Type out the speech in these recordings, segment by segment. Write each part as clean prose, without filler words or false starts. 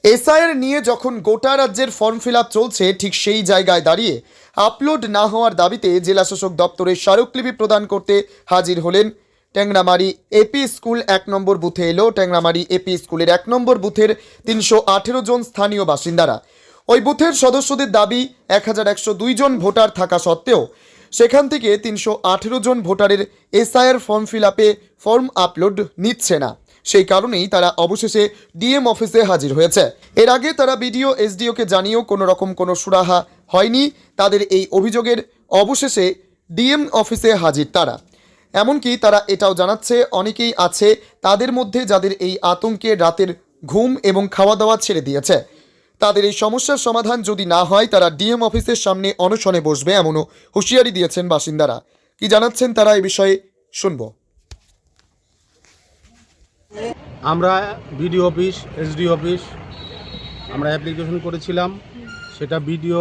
SIR নিয়ে যখন গোটা রাজ্যের ফর্ম ফিল আপ চলছে, ঠিক সেই জায়গায় দাঁড়িয়ে আপলোড না হওয়ার দাবিতে জেলাশাসক দপ্তরে স্মারকলিপি প্রদান করতে হাজির হলেন ট্যাংরামারি এপি স্কুল 1 নম্বর বুথে এলো ট্যাংরামারি এপি স্কুলের 1 নম্বর বুথের 318 জন স্থানীয় বাসিন্দারা। ওই বুথের সদস্যদের দাবি 1102 জন ভোটার থাকা সত্ত্বেও সেখান থেকে 318 জন ভোটারের এসআইআর ফর্ম ফিল আপে ফর্ম আপলোড নিচ্ছে না। সেই কারণেই তারা অবশেষে ডিএম অফিসে হাজির হয়েছে। এর আগে তারা বিডিও এসডিওকে জানিয়েও কোনো রকম কোনো সুরাহা হয়নি তাদের এই অভিযোগের। অবশেষে ডিএম অফিসে হাজির তারা। এমনকি তারা এটাও জানাচ্ছে অনেকেই আছে তাদের মধ্যে যাদের এই আতঙ্কে রাতের ঘুম এবং খাওয়া দাওয়া ছেড়ে দিয়েছে। তাদের এই সমস্যার সমাধান যদি না হয় তারা ডিএম অফিসের সামনে অনশনে বসবে এমনও হুঁশিয়ারি দিয়েছেন বাসিন্দারা। কি জানাচ্ছেন তারা এই বিষয়ে শুনবো। আমরা বিডিও অফিস এসডি অফিস আমরা অ্যাপ্লিকেশন করেছিলাম, সেটা বিডিও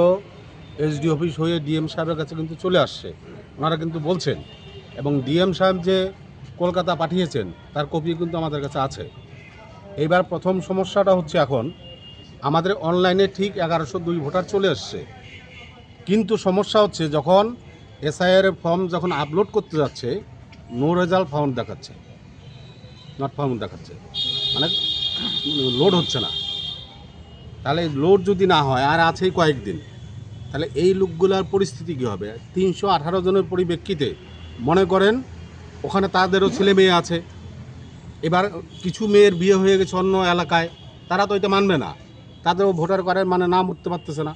এসডি অফিস হয়ে ডিএম সাহেবের কাছে কিন্তু চলে আসছে। ওনারা কিন্তু বলছেন, এবং ডিএম সাহেব যে কলকাতা পাঠিয়েছেন তার কপি কিন্তু আমাদের কাছে আছে। এইবার প্রথম সমস্যাটা হচ্ছে, এখন আমাদের অনলাইনে ঠিক 1102 ভোটার চলে আসছে, কিন্তু সমস্যা হচ্ছে যখন এসআইআর ফর্ম যখন আপলোড করতে যাচ্ছে নো রেজাল্ট ফাউন্ড দেখাচ্ছে, নট ফাউন্ড দেখাচ্ছে, মানে লোড হচ্ছে না। তাহলে লোড যদি না হয়, আর আছেই কয়েকদিন, তাহলে এই লোকগুলোর পরিস্থিতি কী হবে? 318 জনের পরিপ্রেক্ষিতে মনে করেন ওখানে তাদেরও ছেলে মেয়ে আছে, এবার কিছু মেয়ের বিয়ে হয়ে গেছে অন্য এলাকায়, তারা তো এটা মানবে না, তাদেরও ভোটার কার্ডের মানে নাম উঠতে পারতেছে না।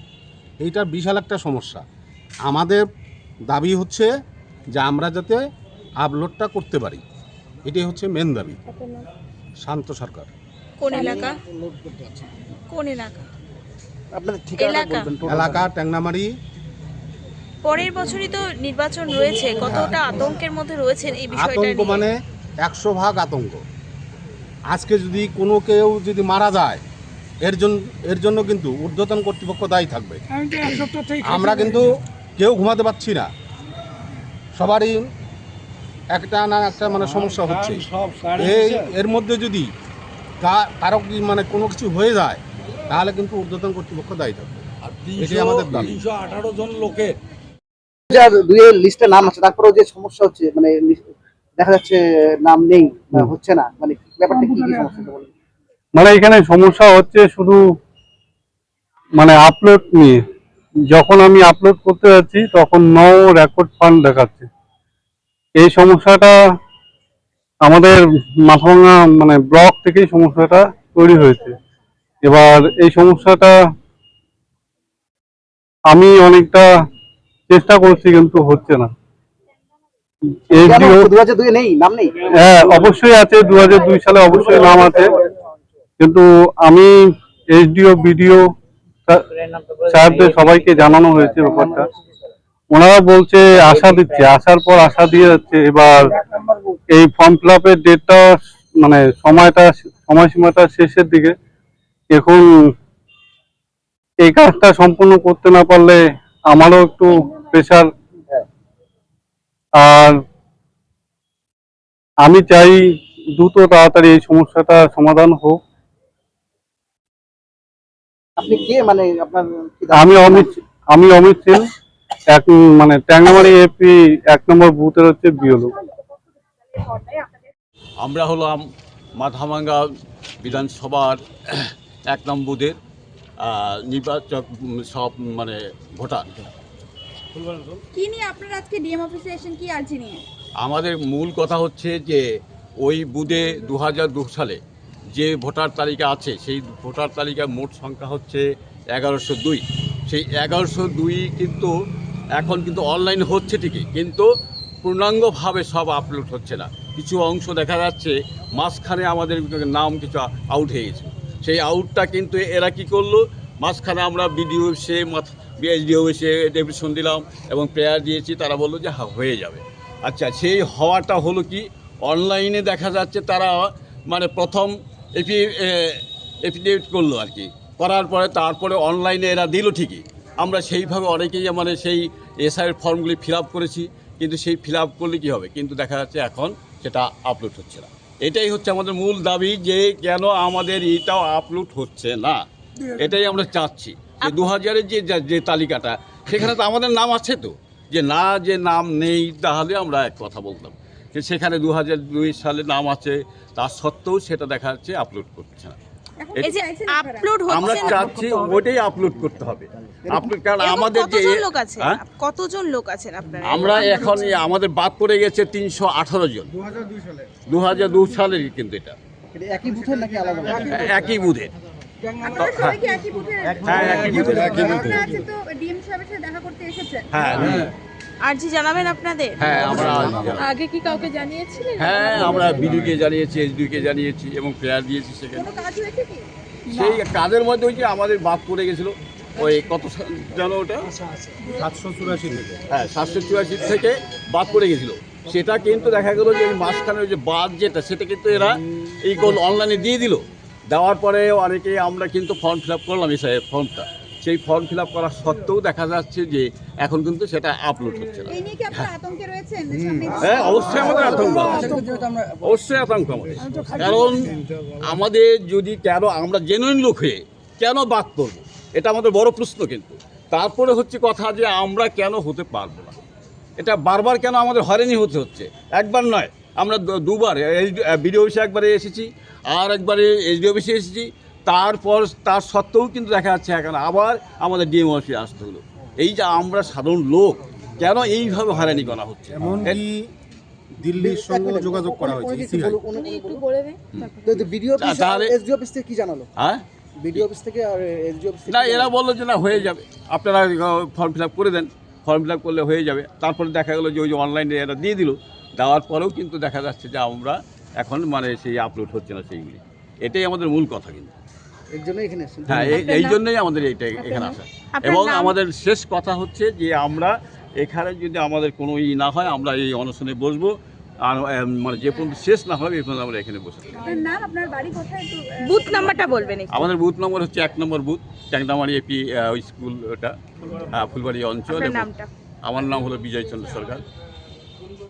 এইটা বিশাল একটা সমস্যা। আমাদের দাবি হচ্ছে যে আমরা যাতে আপলোডটা করতে পারি, এটাই হচ্ছে মেন দাবি। শান্ত সরকার। কোন এলাকা? কোন এলাকা? আপনাদের ঠিকানা বলবেন? এলাকা ট্যাংরামারি। পরের বছরই তো নির্বাচন রয়েছে, কতটা আতঙ্কের মধ্যে রয়েছেন এই বিষয়টা আতঙ্ক নিয়ে? মানে 100% আতঙ্ক। আজকে যদি কোনো কেউ যদি মারা যায়, এর জন্য কিন্তু ঊর্ধ্বতন কর্তৃপক্ষ দায়ী থাকবে। আমরা কিন্তু কেউ ঘুমাতে পারছি না, সবারই একটা না একটা মানে সমস্যা হচ্ছে। এর মধ্যে যদি কারো কি মানে কোনো কিছু হয়ে যায়, তাহলে কিন্তু ঊর্ধ্বতন কর্তৃপক্ষ দায়ী থাকবে। এটাই আমাদের দাবি। 318 জন লোকের যার দুইয়ের লিস্টে নাম আছে, তারপরেও যে সমস্যা হচ্ছে, মানে দেখা যাচ্ছে নাম নেই, হচ্ছে না, মানে ব্যাপারটা কি সমস্যা বলুন? মানে এখানে সমস্যা হচ্ছে শুধু মানে আপলোড নিয়ে। যখন আমি আপলোড করতে যাচ্ছি তখন নো রেকর্ড ফান্ড দেখাচ্ছে। এই সমস্যাটা আমাদের মাথাভাঙা মানে ব্লক থেকেই সমস্যাটা তৈরি হয়েছে। এবার এই সমস্যাটা আমি অনেকটা চেষ্টা করছি কিন্তু হচ্ছে না। এসডিও 2002 নেই, নাম নেই? হ্যাঁ, অবশ্যই আছে, 2002 সালে অবশ্যই নাম আছে, কিন্তু আমি এসডিও বিডিও সাহেবদের সবাইকে জানানো হয়েছে ব্যাপারটা। ওনারা বলছে আশা দিচ্ছে, আসার পর আশা দিয়ে যাচ্ছে। এবার এই ফর্ম ফিল আপের ডেটটা মানে সময়সীমাটা শেষের দিকে। এখন এই কাজটা সম্পূর্ণ করতে না পারলে আমারও একটু প্রেশার। আর আমি চাই দ্রুত তাড়াতাড়ি এই সমস্যাটা সমাধান হোক। আপনি কে, মানে আপনার আমি অমিত সিং, মানে ট্যাংরামারি এপি 1 নম্বর বুথের হচ্ছে বিওলো। আমরা হলাম মাথাভাঙ্গা বিধানসভার 1 নম্বর বুথের নির্বাচক, সব মানে ভোটার। কি নিয়ে আপনারা আজকে ডিএম অফিসে এসেছেন, কি আর্জি নিয়ে? আমাদের মূল কথা হচ্ছে যে ওই বুথে 2002 সালে যে ভোটার তালিকা আছে, সেই ভোটার তালিকার মোট সংখ্যা হচ্ছে 1102। সেই 1102 কিন্তু এখন কিন্তু অনলাইন হচ্ছে ঠিকই, কিন্তু পূর্ণাঙ্গভাবে সব আপলোড হচ্ছে না। কিছু অংশ দেখা যাচ্ছে মাঝখানে আমাদের নাম কিছু আউট হয়ে গেছে। সেই আউটটা কিন্তু এরা কী করলো, মাঝখানে আমরা বিডিও এসে বিএসডিও এসে ডেপুটেশন দিলাম এবং প্রেয়ার দিয়েছি, তারা বললো যে হয়ে যাবে। আচ্ছা, সেই হওয়াটা হলো কি, অনলাইনে দেখা যাচ্ছে তারা মানে প্রথম এফিডেভিট করলো আর কি, করার পরে তারপরে অনলাইনে এরা দিল ঠিকই। আমরা সেইভাবে অনেকেই মানে সেই এসআইয়ের ফর্মগুলি ফিল আপ করেছি, কিন্তু সেই ফিল আপ করলে কী হবে, কিন্তু দেখা যাচ্ছে এখন সেটা আপলোড হচ্ছে না। এটাই হচ্ছে আমাদের মূল দাবি, যে কেন আমাদের এটাও আপলোড হচ্ছে না। এটাই আমরা চাচ্ছি যে 2000-এর যে তালিকাটা সেখানে তো আমাদের নাম আছে তো, যে নাম নেই তাহলে আমরা এক কথা বলতাম যে সেখানে 2002 সালে নাম আছে, তা সত্ত্বেও সেটা দেখা যাচ্ছে আপলোড করছে না। এই যে আপলোড আমরা হচ্ছে না, চাচ্ছি ওইটাই আপলোড করতে হবে আপলোড, কারণ এরকম আমাদের যে কতজন লোক আছে? হ্যাঁ? কতজন লোক আছেন আপনারা? আমরা এখন আমাদের বাদ পড়ে গেছে 318 জন 2002 সালের, কিন্তু এটা এটা একই বুথের নাকি আলাদা আলাদা? একই বুথের। আপনারা সবাই কি একই বুথে? হ্যাঁ, একই বুথের, একই বুথের। আপনারা আছে তো ডিএম সাহেবের সাথে দেখা করতে এসেছেন। হ্যাঁ আরজি জানাবেন আপনাদের? হ্যাঁ আমরা আগে কি কাউকে জানিয়েছিলেন? হ্যাঁ আমরা বিডিওকে জানিয়েছি, এসডিওকে জানিয়েছি এবং প্রেয়ার দিয়েছি সেখানে। কোনো কাজ হয়েছে কি? সেই কাজের মধ্যে ওই যে আমাদের বাদ পড়ে গেছিল ওই কত জানো ওটা 784 থেকে। হ্যাঁ 784 থেকে বাদ পড়ে গেছিল, সেটা কিন্তু দেখা গেল যে ওই মাঝখানে ওই যে বাদ যেটা সেটা কিন্তু এরা এই গোল অনলাইনে দিয়ে দিল। দেওয়ার পরে অনেকে আমরা কিন্তু ফর্ম ফিল আপ করলাম এই ফর্মটা, সেই ফর্ম ফিল আপ করা সত্ত্বেও দেখা যাচ্ছে যে এখন কিন্তু সেটা আপলোড হচ্ছে না। এই নিয়ে কি আপনারা আতঙ্কে রয়েছেন? সামনে হ্যাঁ অবশ্যই আমাদের আতঙ্ক, অবশ্যই আতঙ্ক আমাদের, কারণ আমাদের যদি কেন আমরা জেনুইন লোক হয়ে কেন বাদ করবো, এটা আমাদের বড় প্রশ্ন। কিন্তু তারপরে হচ্ছে কথা যে আমরা কেন হতে পারবো না, এটা বারবার কেন আমাদের হয়রানি হতে হচ্ছে। একবার নয়, আমরা দুবার বিডিও অফিসে একবারে এসেছি, আর একবারে এসডি অফিসে এসেছি, তার সত্ত্বেও কিন্তু দেখা যাচ্ছে এখন আবার আমাদের ডিএম অফিসে আসতে হলো। এই যে আমরা সাধারণ লোক কেন এইভাবে হয়রানি করা হচ্ছে। এমনকি দিল্লির সঙ্গে যোগাযোগ করা হয়েছে ইসিআই। ভিডিও অফিস তাহলে- এসডি অফিস থেকে কি জানালো? হ্যাঁ ভিডিও অফিস থেকে আর এসডি অফিস থেকে না, কি এরা বললো যে না হয়ে যাবে, আপনারা ফর্ম ফিল আপ করে দেন, ফর্ম ফিল আপ করলে হয়ে যাবে। তারপরে দেখা গেলো যে ওই যে অনলাইনে এরা দিয়ে দিল, দেওয়ার পরেও কিন্তু দেখা যাচ্ছে যে আমরা এখন মানে সেই আপলোড হচ্ছে না সেইগুলি। এটাই আমাদের মূল কথা কিন্তু। এর জন্য এখানে এসেছেন? হ্যাঁ এই জন্যই আমাদের এইটা এখানে আসা। আপনার এবং নাম? আমাদের শেষ কথা হচ্ছে যে আমরা এখানে যদি আমাদের কোনো না হয় আমরা এই অনশনে বসবো, আর মানে যে পর্যন্ত শেষ না হবে এই পর্যন্ত আমরা এখানে বসে থাকবো। আপনার নাম, আপনার বাড়ি কোথায়? একটু বুথ নাম্বারটা বলবেন একটু। আমাদের বুথ নম্বর হচ্ছে 1 নম্বর বুথ, ট্যাংরামারি এপি স্কুল, ওটা ফুলবাড়ি অঞ্চল। আপনার এবং নামটা? আমার নাম হলো বিজয় চন্দ্র সরকার।